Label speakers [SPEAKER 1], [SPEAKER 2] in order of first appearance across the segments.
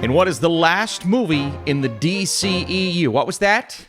[SPEAKER 1] And what is the last movie in the DCEU? What was that?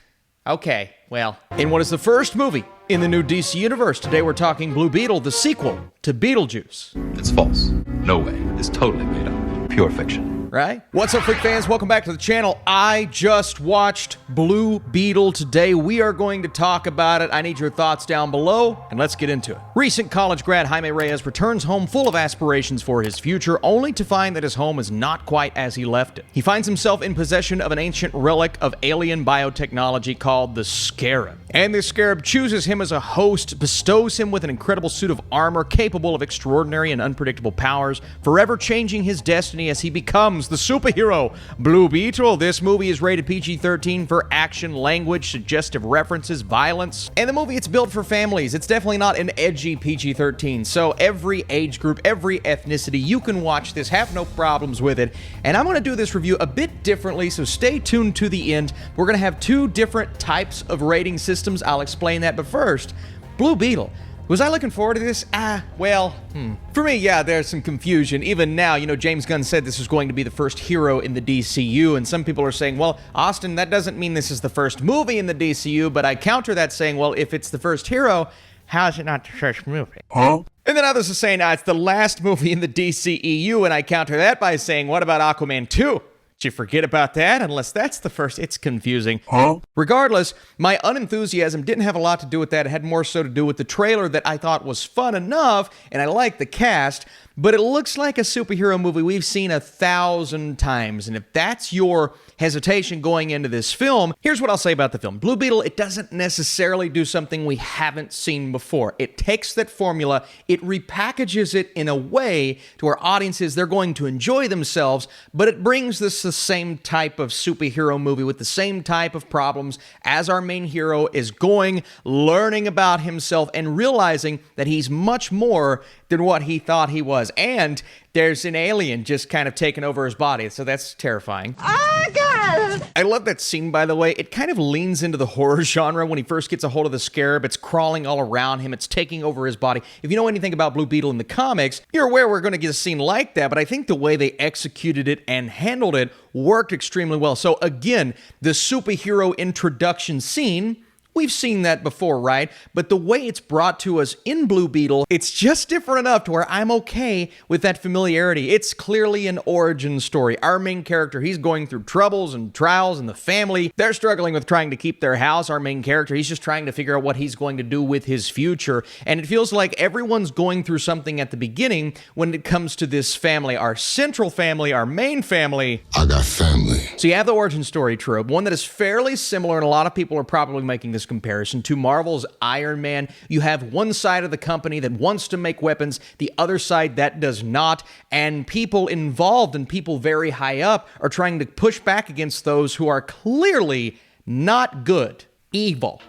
[SPEAKER 1] Okay, well. And what is the first movie in the new DC universe? Today we're talking Blue Beetle, the sequel to Beetlejuice.
[SPEAKER 2] It's false. No way. It's totally made up. Pure fiction.
[SPEAKER 1] Right? What's up, freak fans? Welcome back to the channel. I just watched Blue Beetle today. We are going to talk about it. I need your thoughts down below, and let's get into it. Recent college grad Jaime Reyes returns home full of aspirations for his future, only to find that his home is not quite as he left it. He finds himself in possession of an ancient relic of alien biotechnology called the Scarab. And this Scarab chooses him as a host, bestows him with an incredible suit of armor capable of extraordinary and unpredictable powers, forever changing his destiny as he becomes the superhero Blue Beetle. This movie is rated PG-13 for action, language, suggestive references, violence. And the movie, it's built for families. It's definitely not an edgy PG-13. So every age group, every ethnicity, you can watch this, have no problems with it. And I'm going to do this review a bit differently, so stay tuned to the end. We're going to have two different types of rating systems. I'll explain that, but first, Blue Beetle. Was I looking forward to this? For me, yeah, there's some confusion. Even now, you know, James Gunn said this was going to be the first hero in the DCU, and some people are saying, well, Austin, that doesn't mean this is the first movie in the DCU, but I counter that saying, well, if it's the first hero, how is it not the first movie? Huh? And then others are saying, it's the last movie in the DCEU, and I counter that by saying, what about Aquaman 2? Did you forget about that? Unless that's the first, it's confusing. Huh? Regardless, my unenthusiasm didn't have a lot to do with that. It had more so to do with the trailer that I thought was fun enough, and I liked the cast, but it looks like a superhero movie we've seen 1,000 times. And if that's your hesitation going into this film, here's what I'll say about the film. Blue Beetle, it doesn't necessarily do something we haven't seen before. It takes that formula, it repackages it in a way to where audiences, they're going to enjoy themselves, but it brings this the same type of superhero movie with the same type of problems as our main hero is going, learning about himself, and realizing that he's much more than what he thought he was. And there's an alien just kind of taking over his body, so that's terrifying. Oh, God! I love that scene, by the way. It kind of leans into the horror genre when he first gets a hold of the Scarab. It's crawling all around him. It's taking over his body. If you know anything about Blue Beetle in the comics, you're aware we're going to get a scene like that, but I think the way they executed it and handled it worked extremely well. So again, the superhero introduction scene, we've seen that before, right? But the way it's brought to us in Blue Beetle, it's just different enough to where I'm okay with that familiarity. It's clearly an origin story. Our main character, he's going through troubles and trials in the family. They're struggling with trying to keep their house. Our main character, he's just trying to figure out what he's going to do with his future. And it feels like everyone's going through something at the beginning when it comes to this family. Our central family, our main family.
[SPEAKER 3] I got family.
[SPEAKER 1] So you have the origin story trope, one that is fairly similar, and a lot of people are probably making this comparison to Marvel's Iron Man. You have one side of the company that wants to make weapons, the other side that does not, and people involved and people very high up are trying to push back against those who are clearly not good, evil.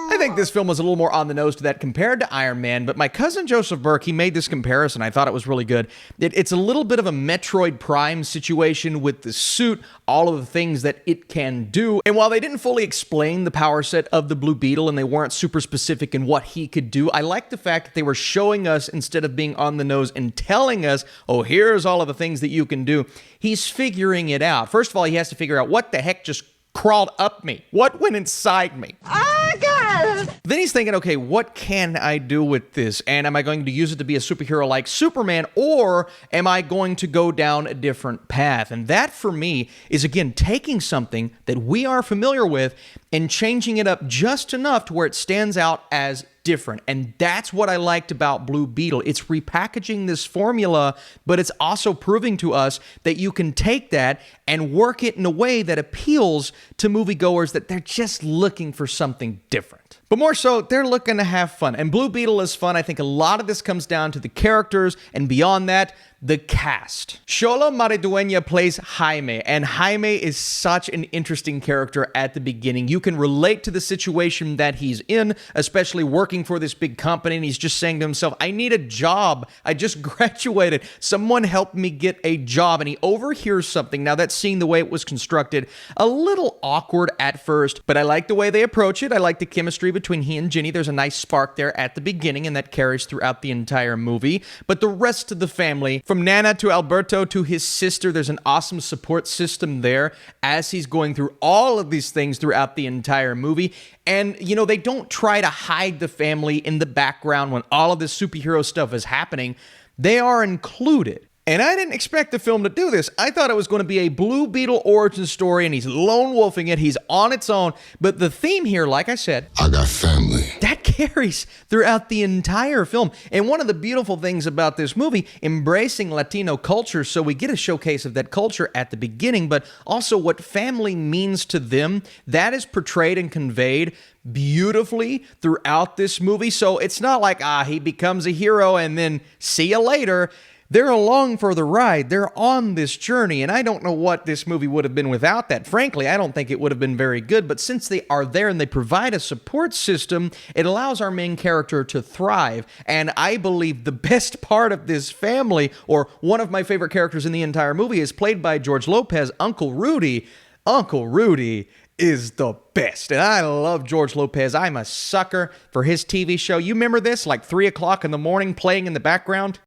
[SPEAKER 1] I think this film was a little more on the nose to that compared to Iron Man, but my cousin Joseph Burke, he made this comparison. I thought it was really good. It's a little bit of a Metroid Prime situation with the suit, all of the things that it can do. And while they didn't fully explain the power set of the Blue Beetle and they weren't super specific in what he could do, I like the fact that they were showing us instead of being on the nose and telling us, oh, here's all of the things that you can do. He's figuring it out. First of all, he has to figure out what the heck just crawled up me. What went inside me? Oh, God! Then he's thinking, okay, what can I do with this? And am I going to use it to be a superhero like Superman, or am I going to go down a different path? And that, for me, is, again, taking something that we are familiar with and changing it up just enough to where it stands out as different. And that's what I liked about Blue Beetle. It's repackaging this formula, but it's also proving to us that you can take that and work it in a way that appeals to moviegoers, that they're just looking for something different. But more so, they're looking to have fun. And Blue Beetle is fun. I think a lot of this comes down to the characters, and beyond that, the cast. Xolo Maridueña plays Jaime, and Jaime is such an interesting character at the beginning. You can relate to the situation that he's in, especially working for this big company, and he's just saying to himself, I need a job. I just graduated. Someone help me get a job. And he overhears something. Now, that scene, the way it was constructed, a little awkward at first, but I like the way they approach it. I like the chemistry between he and Ginny. There's a nice spark there at the beginning, and that carries throughout the entire movie. But the rest of the family, From Nana to Alberto to his sister, there's an awesome support system there as he's going through all of these things throughout the entire movie. And, you know, they don't try to hide the family in the background when all of this superhero stuff is happening. They are included. And I didn't expect the film to do this. I thought it was going to be a Blue Beetle origin story, and he's lone wolfing it. He's on its own. But the theme here, like I said,
[SPEAKER 3] I got family.
[SPEAKER 1] that carries throughout the entire film. And one of the beautiful things about this movie, embracing Latino culture, so we get a showcase of that culture at the beginning, but also what family means to them, that is portrayed and conveyed beautifully throughout this movie. So it's not like, he becomes a hero and then see you later. They're along for the ride. They're on this journey, and I don't know what this movie would have been without that. Frankly, I don't think it would have been very good, but since they are there and they provide a support system, it allows our main character to thrive, and I believe the best part of this family, or one of my favorite characters in the entire movie, is played by George Lopez, Uncle Rudy. Uncle Rudy is the best, and I love George Lopez. I'm a sucker for his TV show. You remember this, like 3 o'clock in the morning, playing in the background?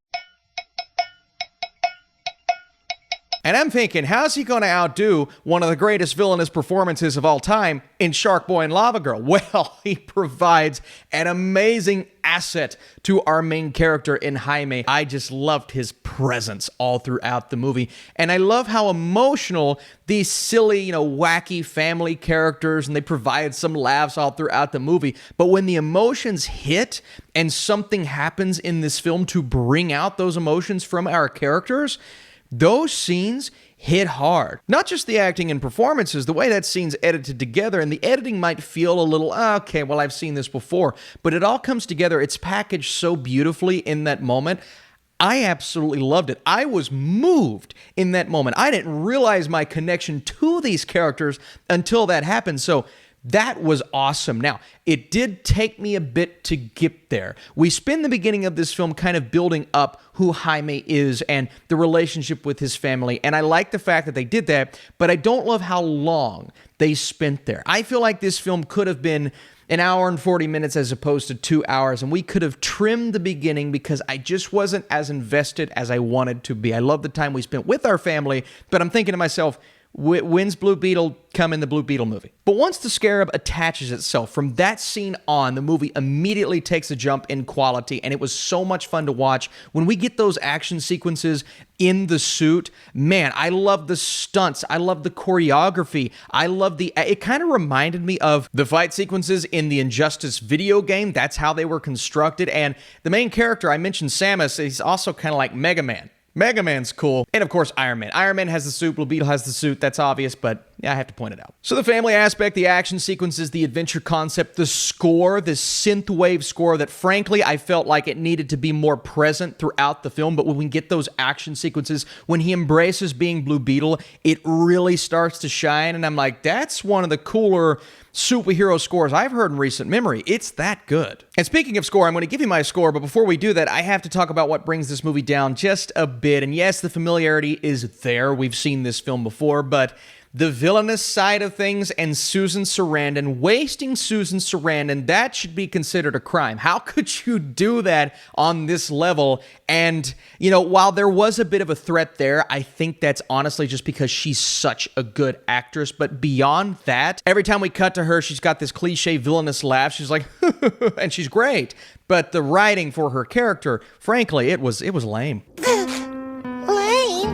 [SPEAKER 1] And I'm thinking, how's he going to outdo one of the greatest villainous performances of all time in Shark Boy and Lava Girl? Well, he provides an amazing asset to our main character in Jaime. I just loved his presence all throughout the movie. And I love how emotional these silly, wacky family characters, and they provide some laughs all throughout the movie. But when the emotions hit and something happens in this film to bring out those emotions from our characters, those scenes hit hard. Not just the acting and performances, the way that scene's edited together, and the editing might feel a little, okay, well, I've seen this before, but it all comes together. It's packaged so beautifully in that moment. I absolutely loved it. I was moved in that moment. I didn't realize my connection to these characters until that happened, so that was awesome. Now, it did take me a bit to get there. We spend the beginning of this film kind of building up who Jaime is and the relationship with his family, and I like the fact that they did that, but I don't love how long they spent there. I feel like this film could have been an hour and 40 minutes as opposed to 2 hours, and we could have trimmed the beginning because I just wasn't as invested as I wanted to be. I love the time we spent with our family, but I'm thinking to myself, when's Blue Beetle come in the Blue Beetle movie? But once the Scarab attaches itself, from that scene on, the movie immediately takes a jump in quality, and it was so much fun to watch. When we get those action sequences in the suit, man, I love the stunts. I love the choreography. I love it kind of reminded me of the fight sequences in the Injustice video game. That's how they were constructed. And the main character, I mentioned Samus, he's also kind of like Mega Man. Mega Man's cool. And of course, Iron Man. Iron Man has the suit, Blue Beetle has the suit. That's obvious, but yeah, I have to point it out. So the family aspect, the action sequences, the adventure concept, the score, the synthwave score that frankly, I felt like it needed to be more present throughout the film. But when we get those action sequences, when he embraces being Blue Beetle, it really starts to shine. And I'm like, that's one of the cooler superhero scores I've heard in recent memory. It's that good. And speaking of score, I'm going to give you my score, but before we do that, I have to talk about what brings this movie down just a bit. And yes, the familiarity is there. We've seen this film before, but the villainous side of things and Susan Sarandon, wasting Susan Sarandon, that should be considered a crime. How could you do that on this level? And, while there was a bit of a threat there, I think that's honestly just because she's such a good actress. But beyond that, every time we cut to her, she's got this cliche villainous laugh. She's like, and she's great. But the writing for her character, frankly, it was lame.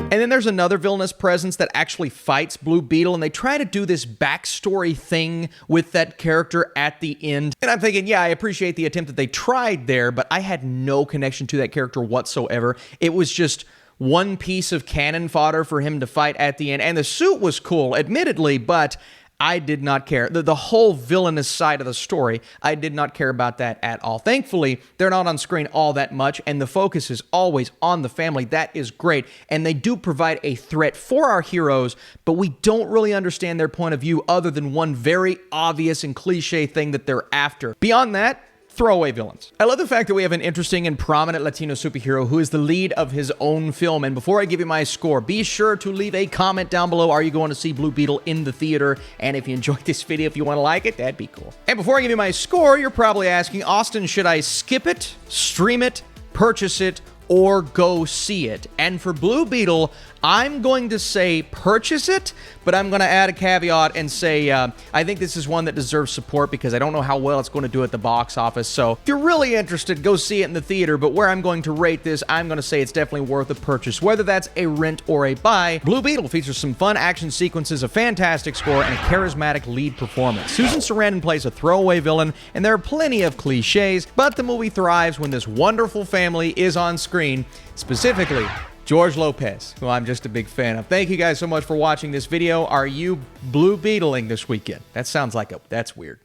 [SPEAKER 1] And then there's another villainous presence that actually fights Blue Beetle, and they try to do this backstory thing with that character at the end. And I'm thinking, yeah, I appreciate the attempt that they tried there, but I had no connection to that character whatsoever. It was just one piece of cannon fodder for him to fight at the end. And the suit was cool, admittedly, but I did not care. The whole villainous side of the story, I did not care about that at all. Thankfully, they're not on screen all that much, and the focus is always on the family. That is great, and they do provide a threat for our heroes, but we don't really understand their point of view other than one very obvious and cliche thing that they're after. Beyond that, throwaway villains. I love the fact that we have an interesting and prominent Latino superhero who is the lead of his own film. And before I give you my score, be sure to leave a comment down below. Are you going to see Blue Beetle in the theater? And if you enjoyed this video, if you want to like it, that'd be cool. And before I give you my score, you're probably asking, Austin, should I skip it, stream it, purchase it, or go see it. And for Blue Beetle, I'm going to say purchase it, but I'm going to add a caveat and say I think this is one that deserves support because I don't know how well it's going to do at the box office. So if you're really interested, go see it in the theater. But where I'm going to rate this, I'm going to say it's definitely worth a purchase, whether that's a rent or a buy. Blue Beetle features some fun action sequences, a fantastic score, and a charismatic lead performance. Susan Sarandon plays a throwaway villain, and there are plenty of cliches, but the movie thrives when this wonderful family is on screen, specifically George Lopez, who I'm just a big fan of. Thank you guys so much for watching this video. Are you Blue Beetling this weekend? That sounds like that's weird.